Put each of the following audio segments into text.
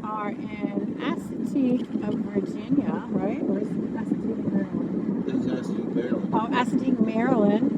are in Assateague, Virginia, right? Where's Assateague, Maryland? This is Assateague, Maryland. Oh, Assateague, Maryland.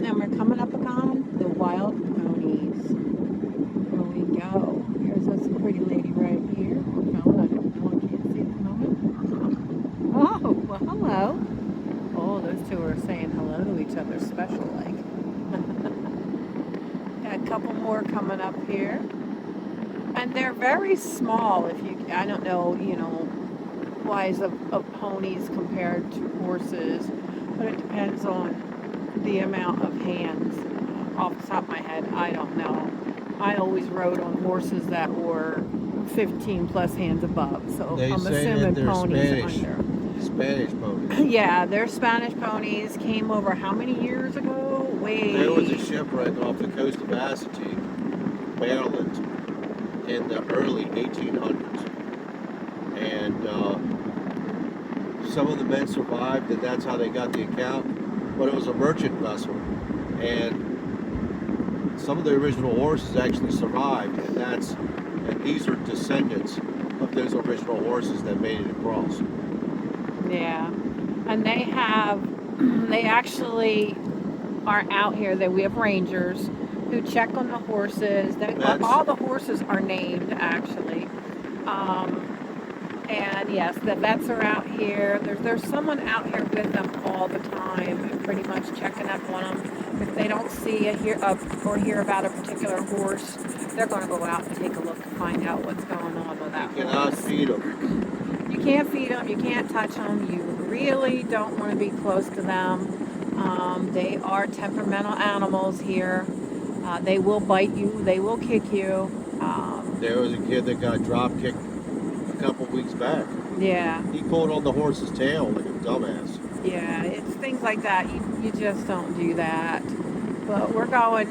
And we're coming up upon the Wild Ponies. Here we go. Here's this pretty lady right here. No, I can't see at the moment. Oh, well, hello. Oh, those two are saying hello to each other, special like. Got a couple more coming up here. And they're very small. I don't know, wise of ponies compared to horses, but it depends on the amount of hands. Off the top of my head, I don't know. I always rode on horses that were 15 plus hands above, so They I'm say assuming that they're ponies Spanish. under. Spanish ponies. Yeah, they're Spanish ponies. Came over how many years ago? There was a shipwreck off the coast of Assateague, Maryland, in the early 1800s. And some of the men survived, and that's how they got the account. But it was a merchant vessel. And some of the original horses actually survived, and these are descendants of those original horses that made it across. Yeah, and they actually are out here. That we have rangers who check on the horses. All the horses are named actually, and yes, the vets are out here. There's someone out here with them all the time, pretty much checking up on them. If they don't see or hear about a particular horse, they're going to go out and take a look to find out what's going on with that horse. You cannot feed them. You can't feed them. You can't touch them. You really don't want to be close to them. They are temperamental animals here. They will bite you. They will kick you. There was a kid that got drop kicked a couple weeks back. Yeah. He pulled on the horse's tail like a dumbass. Yeah, it's things like that. You just don't do that. But we're going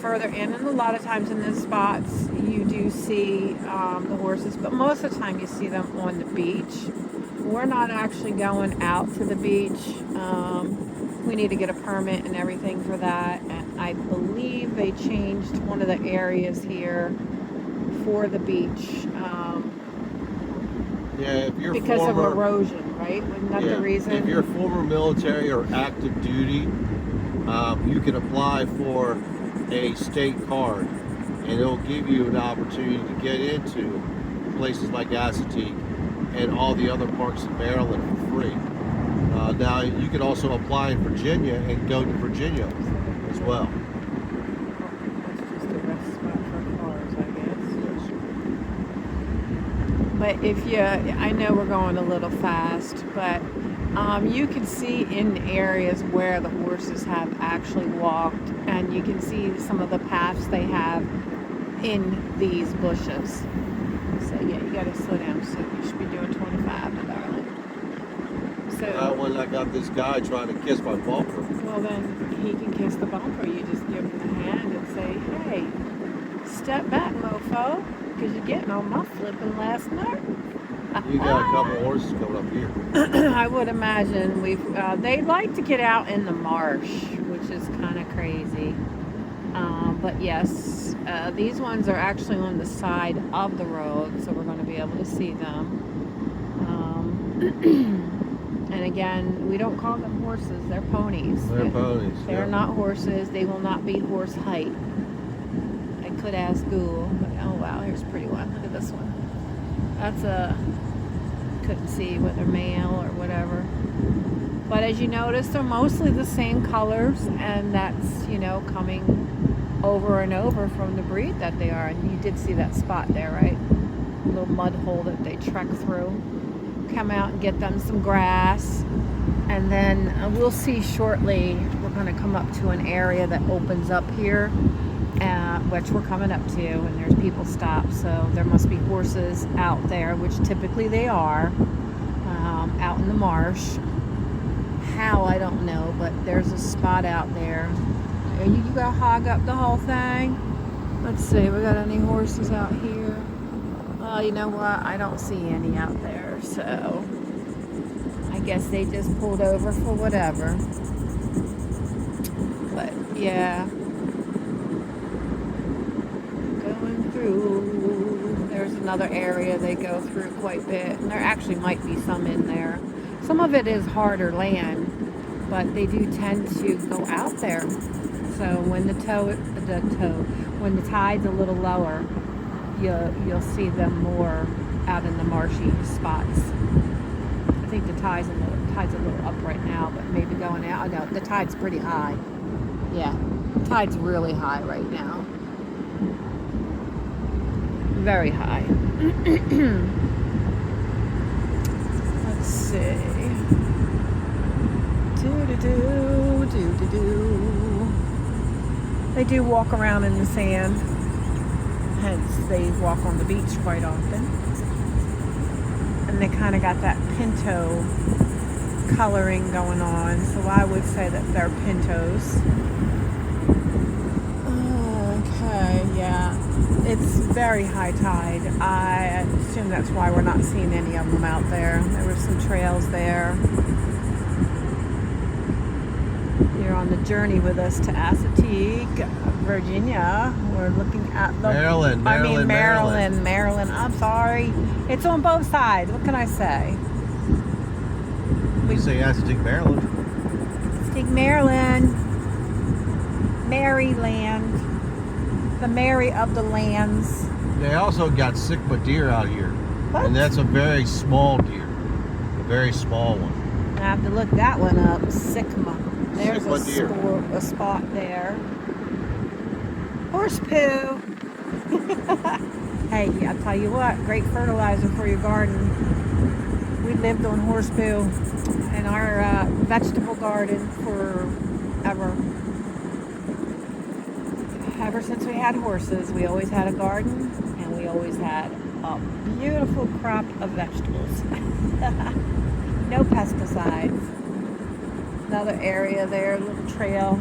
further in, and a lot of times in these spots you do see the horses, but most of the time you see them on the beach. We're not actually going out to the beach. We need to get a permit and everything for that, and I believe they changed one of the areas here for the beach. Yeah, if you're because of erosion, right? Wasn't that the reason? If you're former military or active duty, you can apply for a state card, and it'll give you an opportunity to get into places like Assateague and all the other parks in Maryland for free. Now, you can also apply in Virginia and go to Virginia as well. That's just a rest spot for cars, I guess. Yes. But I know we're going a little fast, but you can see in areas where the horses have actually walked, and you can see some of the paths they have in these bushes. So yeah, you got to slow down. So you should be doing 25, darling. So when I got this guy trying to kiss my bumper. Well, then he can kiss the bumper. You just give him the hand and say, "Hey, step back, mofo, because you're getting on my flipping last nerve." You got a couple horses coming up here. I would imagine they like to get out in the marsh, which is kind of crazy. But yes, these ones are actually on the side of the road, so we're going to be able to see them. And again, we don't call them horses; they're ponies. They're ponies. They're not horses. They will not be horse height. I could ask Google, but oh wow, here's a pretty one. Look at this one. Couldn't see whether male or whatever. But as you notice, they're mostly the same colors, and that's, coming over and over from the breed that they are. And you did see that spot there, right? A little mud hole that they trek through. Come out and get them some grass. And then we'll see shortly, we're going to come up to an area that opens up here, which we're coming up to, and there's people stopped, so there must be horses out there, which typically they are, out in the marsh. How, I don't know, but there's a spot out there. Are you gonna hog up the whole thing? Let's see, we got any horses out here? You know what, I don't see any out there, so I guess they just pulled over for whatever. But yeah, going through. There's another area they go through quite a bit, and there actually might be some in there. Some of it is harder land, but they do tend to go out there. So when when the tide's a little lower, you'll see them more out in the marshy spots. I think the tide's a little up right now, but maybe going out. Oh, no, the tide's pretty high. Yeah, the tide's really high right now. Very high. Let's see. They do walk around in the sand, hence they walk on the beach quite often. And they kind of got that pinto coloring going on, so I would say that they're pintos. Okay, yeah. It's very high tide. I assume that's why we're not seeing any of them out there. There were some trails there. You're on the journey with us to Assateague, Virginia. We're looking at the Maryland. I'm sorry. It's on both sides. What can I say? We say Assateague, Maryland. Assateague, Maryland. Maryland. The Mary of the lands. They also got Sigma deer out here. What? And that's a very small deer. A very small one. I have to look that one up. Sigma. There's Sigma a spot there. Horse poo. Hey, I tell you what, great fertilizer for your garden. We lived on horse poo in our vegetable garden forever. Ever since we had horses, we always had a garden, and we always had a beautiful crop of vegetables. No pesticides. Another area there, little trails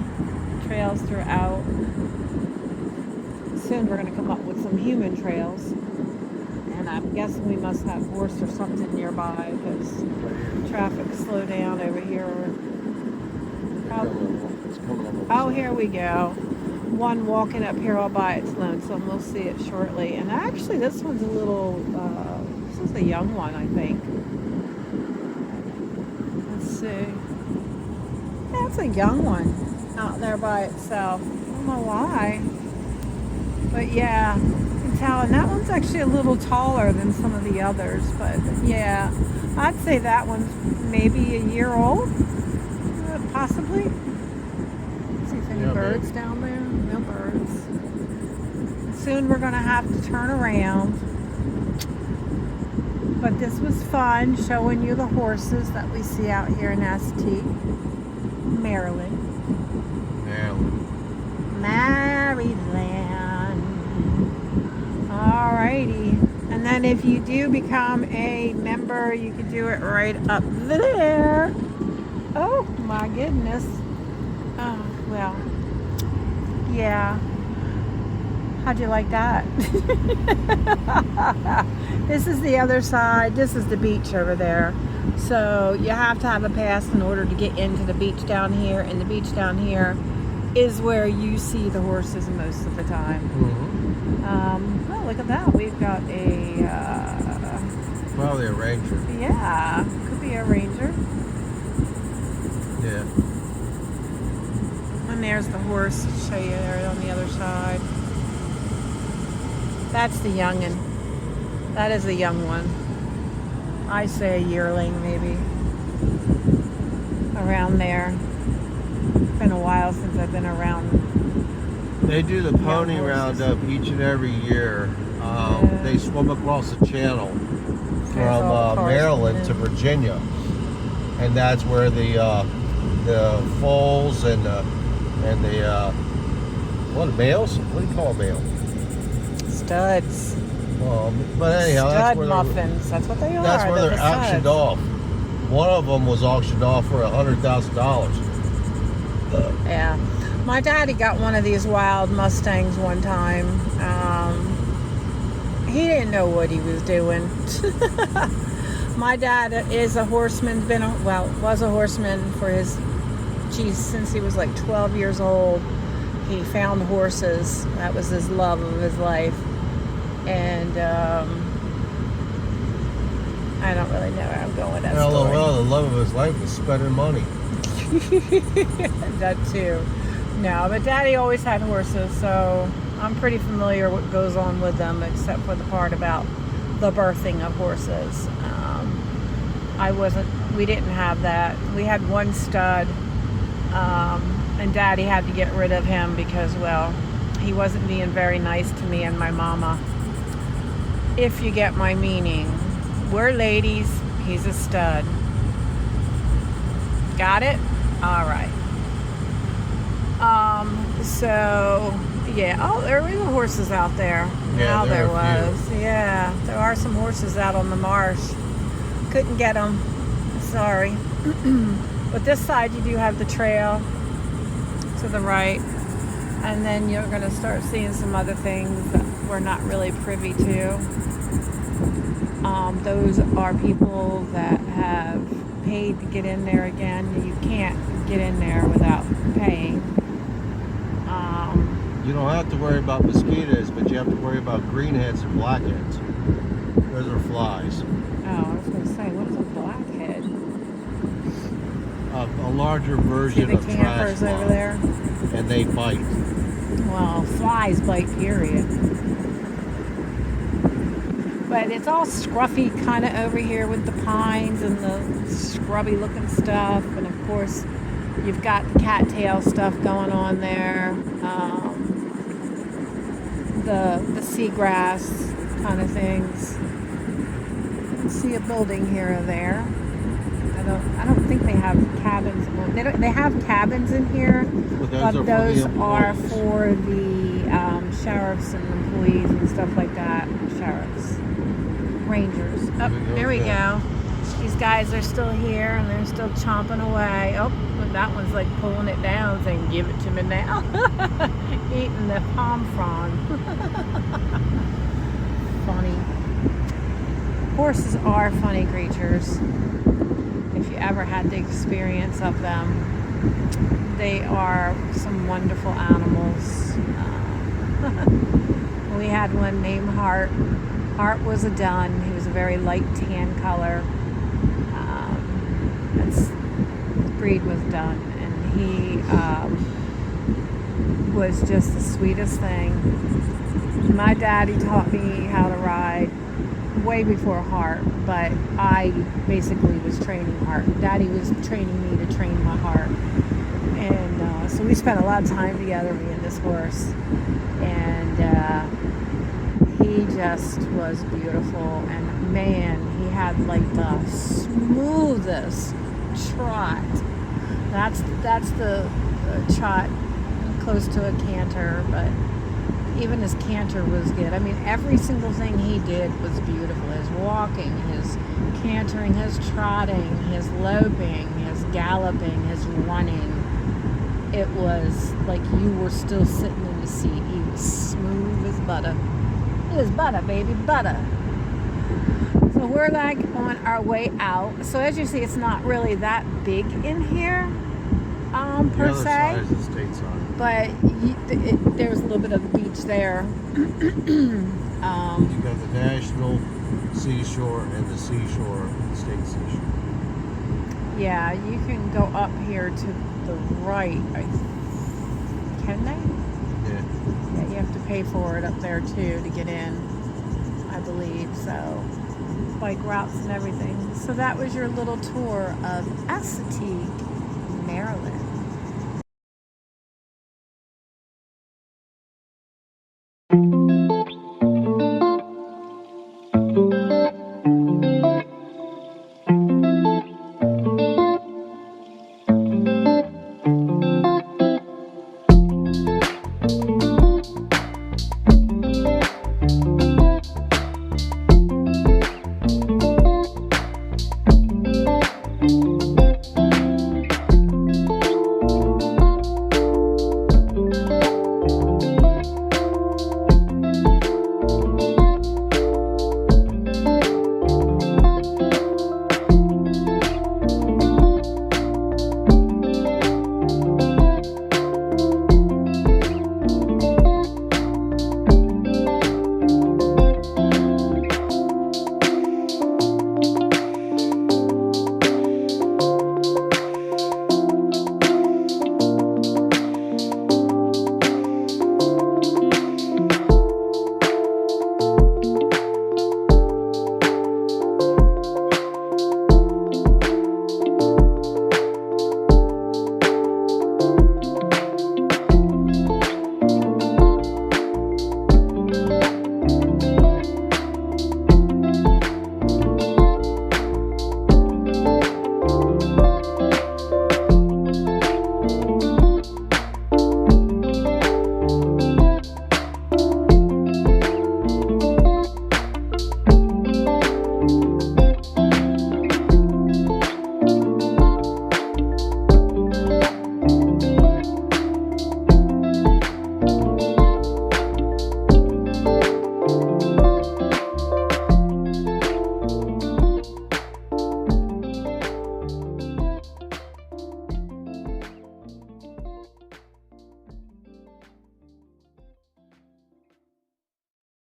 throughout. Soon we're going to come up with some human trails, and I'm guessing we must have horse or something nearby because traffic slowed down over here. Oh, here we go. One walking up here all by its lonesome. We'll see it shortly. And actually, this one's a little, this is a young one, I think. Let's see. Yeah, it's a young one out there by itself. I don't know why. But yeah, you can tell. And that one's actually a little taller than some of the others. But yeah, I'd say that one's maybe a year old, possibly. See if any birds down there. No birds. Soon we're going to have to turn around. But this was fun, showing you the horses that we see out here in Assateague, Maryland. Alrighty. And then if you do become a member, you can do it right up there. Oh my goodness. Oh, well. Yeah. How'd you like that? This is the other side. This is the beach over there. So you have to have a pass in order to get into the beach down here. And the beach down here is where you see the horses most of the time. Mm-hmm. Oh, look at that. We've got a... probably a ranger. Yeah. Could be a ranger. Yeah. And there's the horse. I'll show you there on the other side. That's the youngin'. That is a young one. I say a yearling, maybe. Around there. It's been a while since I've been around. They do the pony roundup each and every year. They swim across the channel from Maryland to Virginia, and that's where the foals and the what, males? What do you call a male? Studs. But anyhow, Stud muffins. That's what they are. That's where they're auctioned off. One of them was auctioned off for $100,000. Yeah. My daddy got one of these wild Mustangs one time. He didn't know what he was doing. My dad is a horseman, was a horseman for since he was like 12 years old. He found horses. That was his love of his life. And I don't really know where I'm going with that LOL, the love of his life was spending money. story. That too. No, but Daddy always had horses, so I'm pretty familiar what goes on with them, except for the part about the birthing of horses. We didn't have that. We had one stud, and Daddy had to get rid of him because, well, he wasn't being very nice to me and my mama. If you get my meaning. We're ladies, he's a stud. Got it? All right. So, yeah. Oh, there were horses out there. Yeah, Now there were a was. Yeah, there are some horses out on the marsh. Couldn't get them. Sorry. But this side you do have the trail to the right. And then you're going to start seeing some other things that we're not really privy to. Those are people that have paid to get in there again. You can't get in there without paying. You don't have to worry about mosquitoes, but you have to worry about greenheads and blackheads. Those are flies. Oh, I was going to say, what is a blackhead? A larger version See of the trash campers fly. over there? And they bite. Well, flies bite, period. But it's all scruffy kind of over here with the pines and the scrubby looking stuff. And of course, you've got the cattail stuff going on there. The seagrass kind of things. See a building here or there. I don't think they have cabins. Well, they have cabins in here, but those are for the sheriffs and employees and stuff like that. Sheriffs, rangers. Oh, there we go. These guys are still here and they're still chomping away. Oh, that one's like pulling it down, saying, "Give it to me now." Eating the palm frond. Funny. Horses are funny creatures. If you ever had the experience of them, they are some wonderful animals. We had one named Hart. Hart was a dun. He was a very light tan color. The breed was dun, and he was just the sweetest thing. My daddy taught me how to ride way before Hart, but I basically was training Hart. Daddy was training me to train my Hart, and so we spent a lot of time together, me and this horse, and he just was beautiful. And man, he had like the smoothest trot. That's the trot close to a canter, but even his canter was good. I mean, every single thing he did was beautiful. His walking, his cantering, his trotting, his loping, his galloping, his running. It was like you were still sitting in the seat. He was smooth as butter. It was butter, baby, butter. So we're like on our way out. So as you see, it's not really that big in here, per se. Side is the state side. But there's a little bit of the beach there. You got the national seashore and the seashore, the state seashore. Yeah, you can go up here to the right. Can they? Yeah. Yeah, you have to pay for it up there too to get in, I believe. So, bike routes and everything. So that was your little tour of Assateague, Maryland.